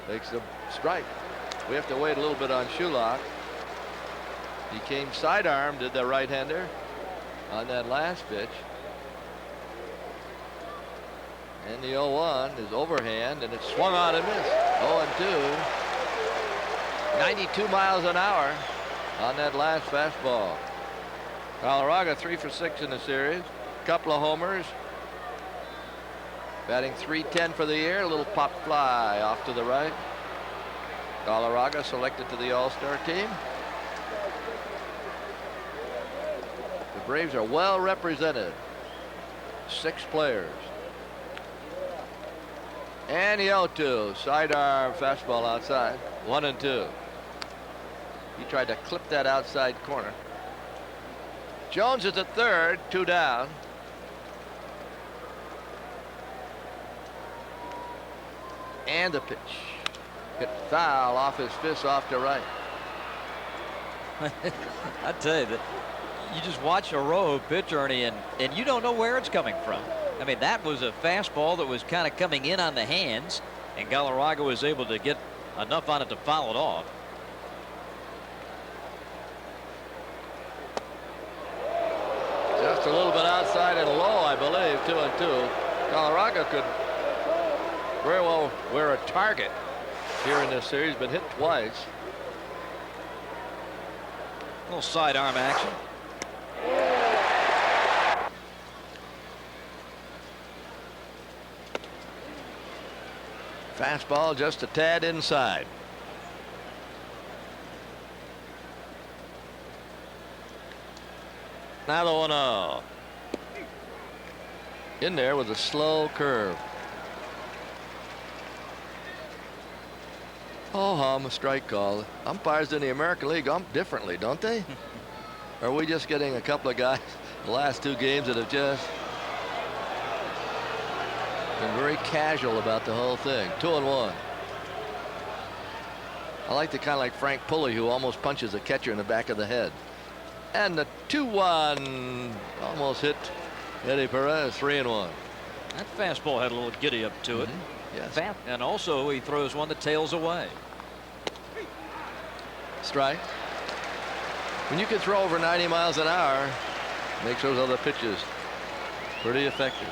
Takes a strike. We have to wait a little bit on Shulock. He came sidearm, did the right-hander on that last pitch. And the 0-1 is overhand, and it's swung on and missed. 0-2. 92 miles an hour on that last fastball. Galarraga 3 for 6 in the series. Couple of homers. Batting .310 for the year. A little pop fly off to the right. Galarraga selected to the All-Star team. The Braves are well represented. 6 players. And the 0-2. Sidearm fastball outside. 1-2. He tried to clip that outside corner. Jones is at third, 2 down. And the pitch. Hit foul off his fist off to right. I tell you that you just watch a Rojo pitch, Ernie, and you don't know where it's coming from. I mean, that was a fastball that was kind of coming in on the hands, and Galarraga was able to get enough on it to foul it off. Just a little bit outside and low, I believe. 2-2. Galarraga could very well wear a target here in this series. Been hit twice. A little sidearm action. Fastball just a tad inside. Now the 1-0. In there with a slow curve. Oh, hum, a strike call. Umpires in the American League ump differently, don't they? Or are we just getting a couple of guys the last 2 games that have just been very casual about the whole thing? 2-1. I like the kind of like Frank Pulley, who almost punches a catcher in the back of the head. And the 2-1 almost hit Eddie Perez. 3-1. That fastball had a little giddy up to it. Yes. And also he throws one that tails away. Strike. When you can throw over 90 miles an hour, makes those other pitches pretty effective.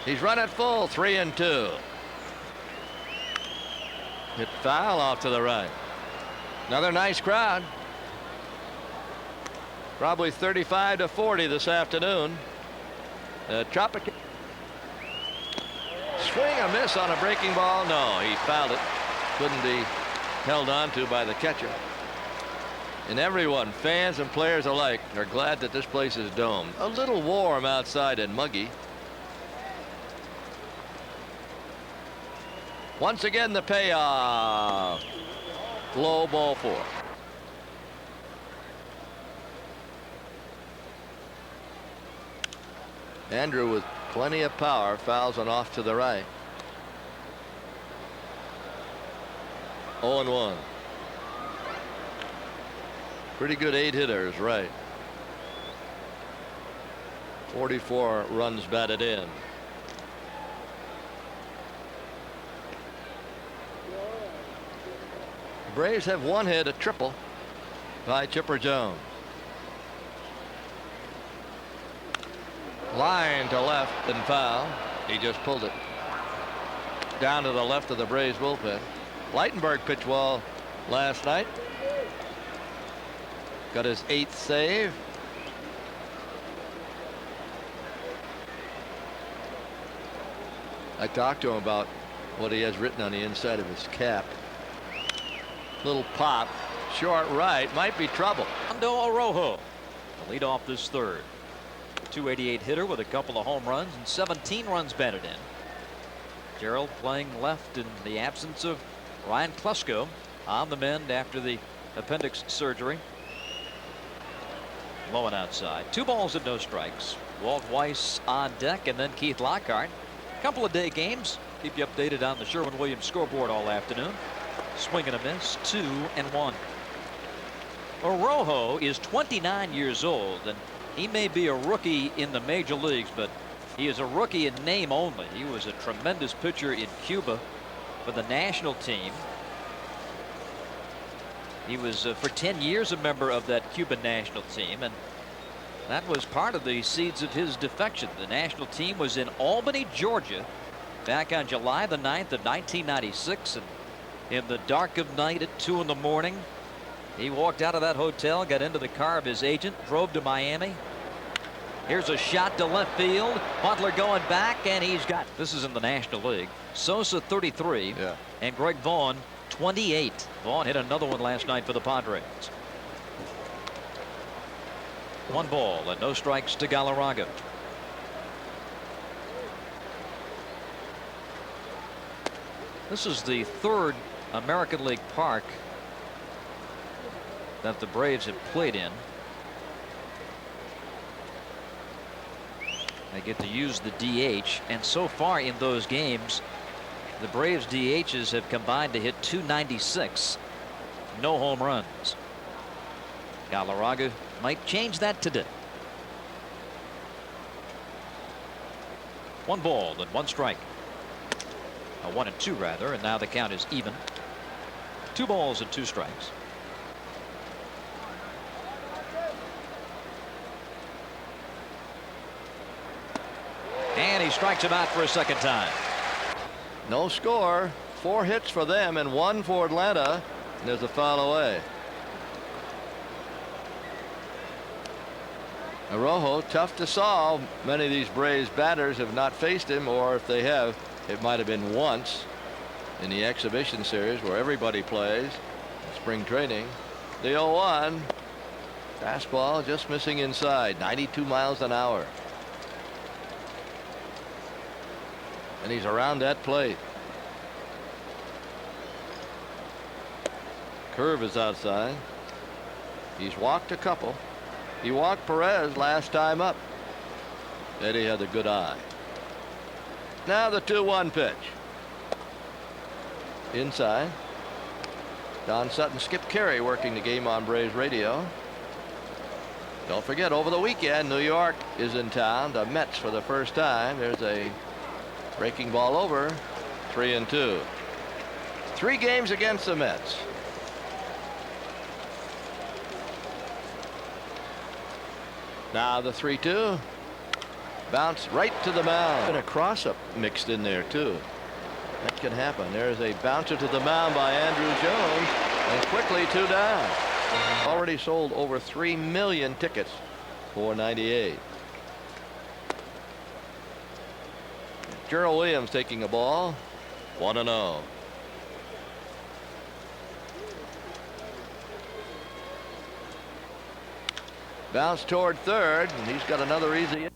He's run at full. 3-2. Hit foul off to the right. Another nice crowd. Probably 35 to 40 this afternoon. Tropic. Swing a miss on a breaking ball. No, he fouled it. Couldn't be held on to by the catcher. And everyone, fans and players alike, are glad that this place is domed. A little warm outside and muggy. Once again, the payoff. Low ball 4. Andrew with plenty of power fouls one off to the right. 0-1. Pretty good 8 hitters, right? 44 runs batted in. Braves have 1 hit, a triple by Chipper Jones. Line to left and foul. He just pulled it down to the left of the Braves bullpen. Leitenberg pitched well last night. Got his 8th save. I talked to him about what he has written on the inside of his cap. Little pop, short right, might be trouble. Fernando Araujo to lead off this third. 288 hitter with a couple of home runs and 17 runs batted in. Gerald playing left in the absence of Ryan Klesko on the mend after the appendix surgery. Low and outside. 2 balls and no strikes. Walt Weiss on deck, and then Keith Lockhart. Couple of day games. Keep you updated on the Sherwin-Williams scoreboard all afternoon. Swing and a miss. 2-1. Araujo is 29 years old, and he may be a rookie in the major leagues, but he is a rookie in name only. He was a tremendous pitcher in Cuba for the national team. He was for 10 years a member of that Cuban national team, and that was part of the seeds of his defection. The national team was in Albany, Georgia, back on July the 9th of 1996, and in the dark of night at 2 in the morning, he walked out of that hotel, got into the car of his agent, drove to Miami. Here's a shot to left field. Butler going back, and he's got, this is in the National League, Sosa 33, and Greg Vaughn 28. Vaughn hit another one last night for the Padres. 1 ball and no strikes to Galarraga. This is the 3rd American League park that the Braves have played in. They get to use the DH, and so far in those games, the Braves DHs have combined to hit .296. No home runs. Galarraga might change that today. 1 ball and 1 strike. 1 and 2 rather, and now the count is even. 2 balls and 2 strikes. And he strikes him out for a second time. No score. 4 hits for them and 1 for Atlanta. And there's a foul away. Arrojo, tough to solve. Many of these Braves batters have not faced him, or if they have, it might have been once in the exhibition series where everybody plays. Spring training. The 0-1. Fastball just missing inside. 92 miles an hour. And he's around that plate. Curve is outside. He's walked a couple. He walked Perez last time up. Eddie had a good eye. Now the 2-1 pitch. Inside. Don Sutton, Skip Carey working the game on Braves radio. Don't forget, over the weekend, New York is in town. The Mets for the first time. There's a breaking ball over. 3-2. 3 games against the Mets. Now the 3-2. Bounce right to the mound. And a cross-up mixed in there too. That can happen. There's a bouncer to the mound by Andrew Jones, and quickly 2 down. Already sold over 3 million tickets for 98. Gerald Williams taking a ball. 1-0. Bounce toward third, and he's got another easy.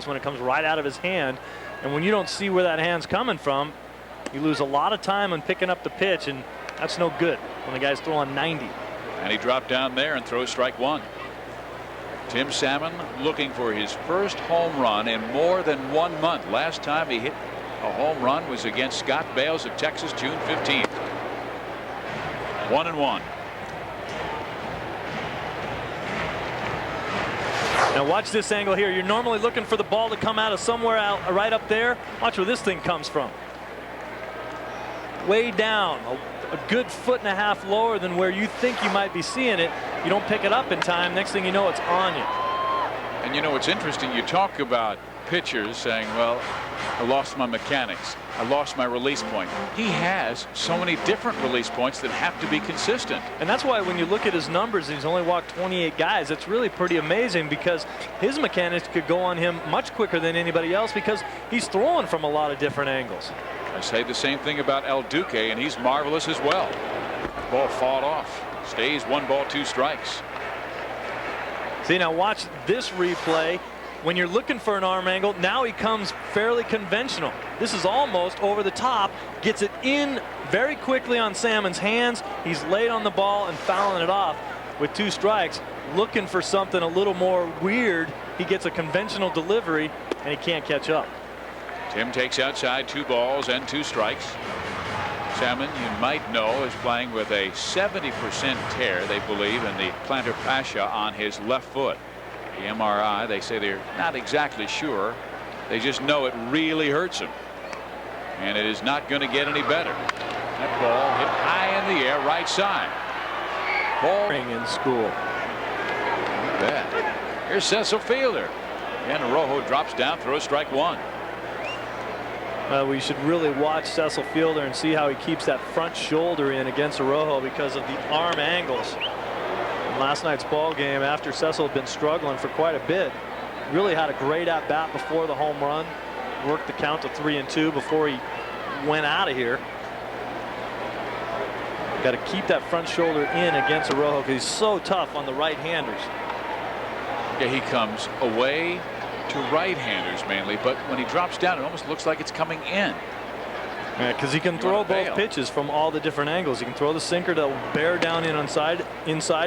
when it comes right out of his hand. And when you don't see where that hand's coming from, you lose a lot of time on picking up the pitch, and that's no good when the guy's throwing 90. And he dropped down there and throws strike one. Tim Salmon looking for his first home run in more than 1 month. Last time he hit a home run was against Scott Bales of Texas, June 15th. 1-1. Now watch this angle here. You're normally looking for the ball to come out of somewhere out right up there. Watch where this thing comes from. Way down, a good 1.5 feet lower than where you think you might be seeing it. You don't pick it up in time. Next thing you know, it's on you. And you know, it's interesting. You talk about pitchers saying, well, I lost my mechanics. I lost my release point. He has so many different release points that have to be consistent. And that's why when you look at his numbers, he's only walked 28 guys. It's really pretty amazing because his mechanics could go on him much quicker than anybody else because he's throwing from a lot of different angles. I say the same thing about El Duque, and he's marvelous as well. Ball fought off. Stays 1 ball 2 strikes. See, now watch this replay. When you're looking for an arm angle, now he comes fairly conventional. This is almost over the top. Gets it in very quickly on Salmon's hands. He's late on the ball and fouling it off with 2 strikes. Looking for something a little more weird. He gets a conventional delivery and he can't catch up. Tim takes outside 2 balls and 2 strikes. Salmon, you might know, is playing with a 70% tear, they believe, in the plantar fascia on his left foot. The MRI, they say they're not exactly sure. They just know it really hurts him. And it is not going to get any better. That ball hit high in the air, right side. Ball In school. You bet. Here's Cecil Fielder. And Rojo drops down, throws strike 1. We should really watch Cecil Fielder and see how he keeps that front shoulder in against Rojo because of the arm angles. In last night's ball game, after Cecil had been struggling for quite a bit, really had a great at bat before the home run. Worked the count to 3-2 before he went out of here. Got to keep that front shoulder in against Rojo because he's so tough on the right-handers. Yeah, he comes away to right-handers mainly, but when he drops down, it almost looks like it's coming in. Because he can throw both pitches from all the different angles. You can throw the sinker to bear down inside.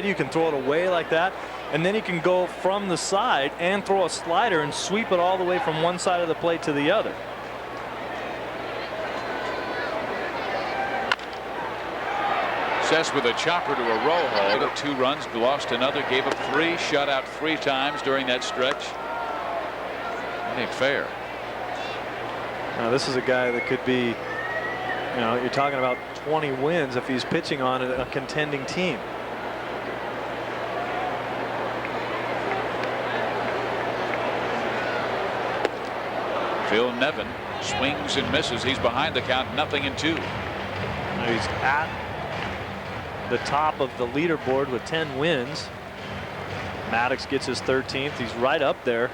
You can throw it away like that, and then he can go from the side and throw a slider and sweep it all the way from one side of the plate to the other. Cess with a chopper to a Rojo. Got 2 runs, lost another, gave up 3, shut out 3 times during that stretch. I think fair. Now this is a guy that could be, you're talking about 20 wins if he's pitching on a contending team. Phil Nevin swings and misses. He's behind the count, 0-2. Now he's at the top of the leaderboard with 10 wins. Maddox gets his 13th. He's right up there.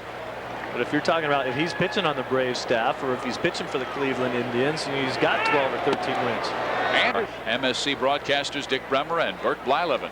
But if you're talking about if he's pitching on the Braves staff or if he's pitching for the Cleveland Indians, he's got 12 or 13 wins. And MSC broadcasters Dick Bremer and Bert Blyleven.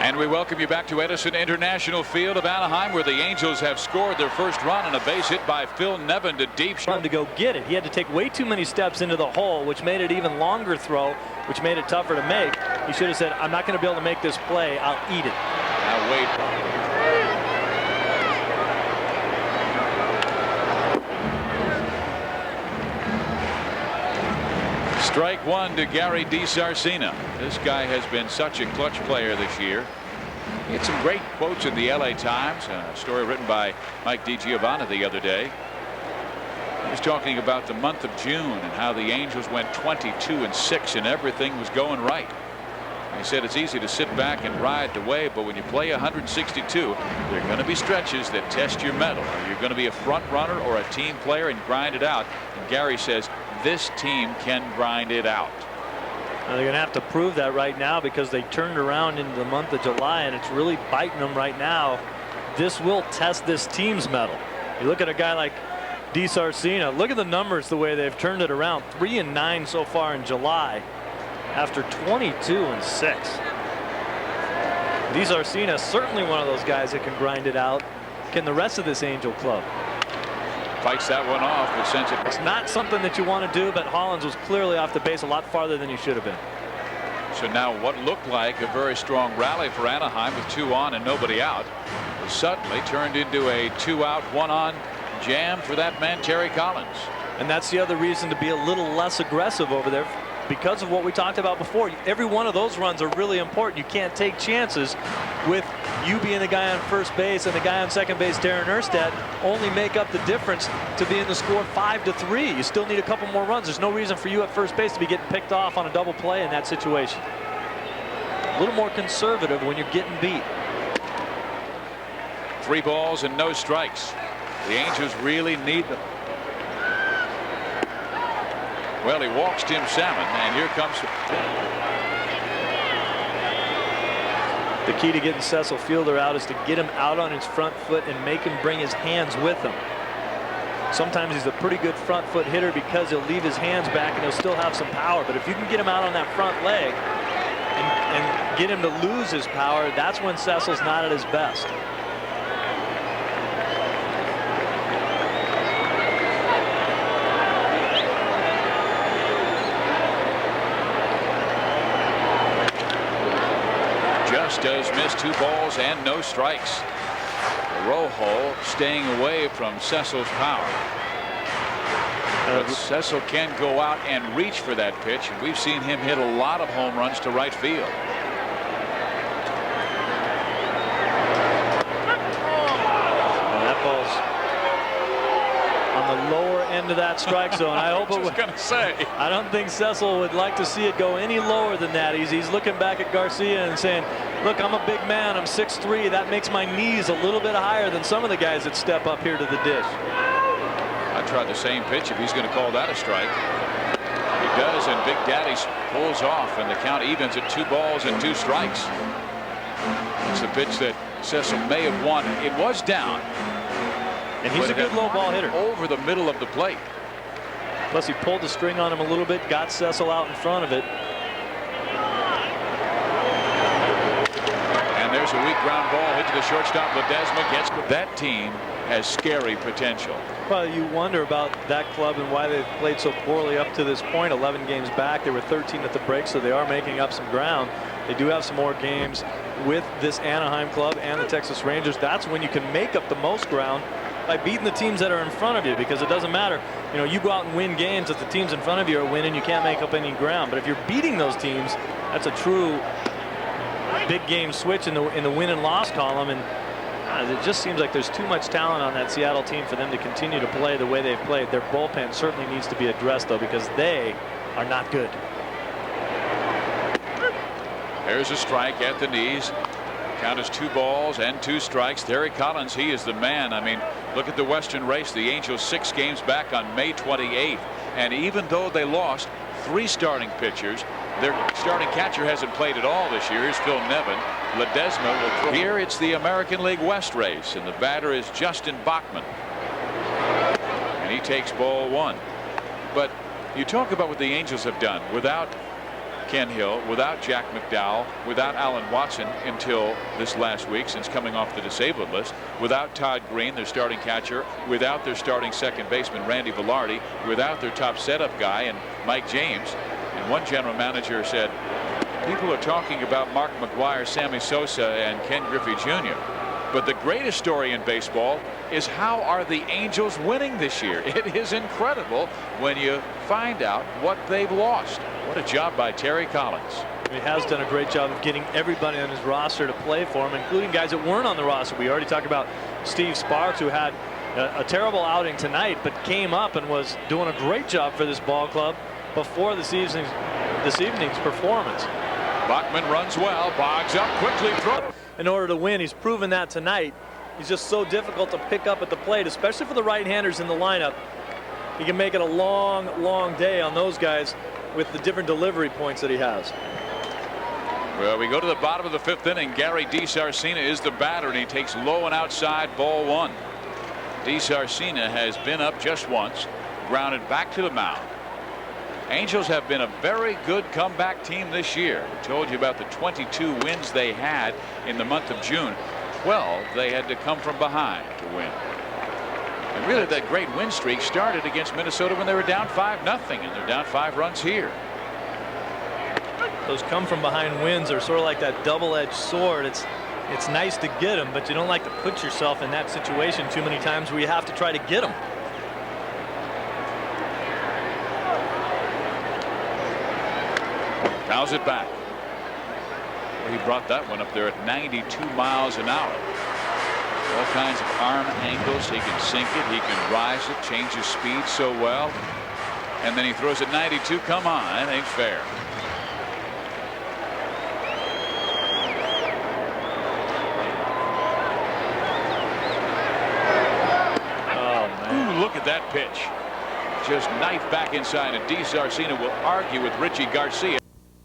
And we welcome you back to Edison International Field of Anaheim, where the Angels have scored their first run on a base hit by Phil Nevin to deep. Trying to go get it. He had to take way too many steps into the hole, which made it even longer throw, which made it tougher to make. He should have said, I'm not going to be able to make this play. I'll eat it. Now wait. Strike one to Gary DiSarcina. This guy has been such a clutch player this year. He had some great quotes in the LA Times, a story written by Mike DiGiovanna the other day. He was talking about the month of June and how the Angels went 22-6 and everything was going right. He said it's easy to sit back and ride the wave, but when you play 162, there are going to be stretches that test your mettle. Are you going to be a front runner or a team player and grind it out? And Gary says this team can grind it out. They're going to have to prove that right now because they turned around in the month of July and it's really biting them right now. This will test this team's mettle. You look at a guy like DiSarcina. Look at the numbers, the way they've turned it around. 3-9 so far in July after 22-6. DiSarcina certainly one of those guys that can grind it out. Can the rest of this Angel club? Fights that one off, but sends it. It's not something that you want to do, but Hollins was clearly off the base a lot farther than he should have been. So now what looked like a very strong rally for Anaheim with 2 on and nobody out was suddenly turned into a 2-out 1-on jam for that man Terry Collins. And that's the other reason to be a little less aggressive over there because of what we talked about before. Every one of those runs are really important. You can't take chances with you being the guy on first base and the guy on second base, Darren Erstad, only make up the difference to be in the score 5-3. You still need a couple more runs. There's no reason for you at first base to be getting picked off on a double play in that situation. A little more conservative when you're getting beat. 3 balls and no strikes. The Angels really need them. Well, he walks Tim Salmon, and here comes. The key to getting Cecil Fielder out is to get him out on his front foot and make him bring his hands with him. Sometimes he's a pretty good front foot hitter because he'll leave his hands back and he'll still have some power. But if you can get him out on that front leg and get him to lose his power, that's when Cecil's not at his best. Does miss 2 balls and no strikes. Rojo staying away from Cecil's power. But Cecil can go out and reach for that pitch. And we've seen him hit a lot of home runs to right field. And that ball's on the lower end of that strike zone. I hope I was going to say. I don't think Cecil would like to see it go any lower than that. He's looking back at Garcia and saying, look, I'm a big man. I'm 6'3". That makes my knees a little bit higher than some of the guys that step up here to the dish. I'd try the same pitch if he's going to call that a strike. He does, and Big Daddy pulls off, and the count evens at 2 balls and 2 strikes. It's the pitch that Cecil may have won. It was down. And he's a good low ball hitter. Over the middle of the plate. Plus, he pulled the string on him a little bit, got Cecil out in front of it. There's a weak ground ball hit to the shortstop. Ledesma gets. That team has scary potential. Well, you wonder about that club and why they've played so poorly up to this point. 11 games back. They were 13 at the break, so they are making up some ground. They do have some more games with this Anaheim club and the Texas Rangers. That's when you can make up the most ground by beating the teams that are in front of you, because it doesn't matter. You know, you go out and win games if the teams in front of you are winning, you can't make up any ground. But if you're beating those teams, that's a true big game switch in the win and loss column. And it just seems like there's too much talent on that Seattle team for them to continue to play the way they've played. Their bullpen certainly needs to be addressed, though, because they are not good. There's a strike at the knees. Count is 2 balls and 2 strikes. Terry Collins, he is the man. I mean, look at the Western race. The Angels 6 games back on May 28th. And even though they lost 3 starting pitchers, their starting catcher hasn't played at all this year. Here's Phil Nevin. Ledesma will throw. Here it's the American League West race, and the batter is Justin Bachman. And he takes ball 1. But you talk about what the Angels have done without Ken Hill, without Jack McDowell, without Alan Watson until this last week since coming off the disabled list, without Todd Green, their starting catcher, without their starting second baseman Randy Velarde, without their top setup guy and Mike James. And one general manager said, people are talking about Mark McGwire, Sammy Sosa, and Ken Griffey Jr. But the greatest story in baseball is how are the Angels winning this year? It is incredible when you find out what they've lost. What a job by Terry Collins. He has done a great job of getting everybody on his roster to play for him, including guys that weren't on the roster. We already talked about Steve Sparks, who had a terrible outing tonight, but came up and was doing a great job for this ball club before this evening's performance. Bachman runs well, bogs up, quickly throw. In order to win, he's proven that tonight. He's just so difficult to pick up at the plate, especially for the right-handers in the lineup. He can make it a long, long day on those guys with the different delivery points that he has. Well, we go to the bottom of the 5th inning. Gary DiSarcina is the batter, and he takes low and outside, ball 1. DiSarcina has been up just once, grounded back to the mound. Angels have been a very good comeback team this year. We told you about the 22 wins they had in the month of June. 12 they had to come from behind to win. And really that great win streak started against Minnesota when they were down 5-0, and they're down 5 runs here. Those come from behind wins are sort of like that double-edged sword. It's nice to get them, but you don't like to put yourself in that situation too many times where you have to try to get them. Fouls it back. Well, he brought that one up there at 92 miles an hour. All kinds of arm angles. He can sink it. He can rise it. Change his speed so well. And then he throws it 92. Come on, that ain't fair. Look at that pitch. Just knife back inside, and DiSarcina will argue with Richie Garcia.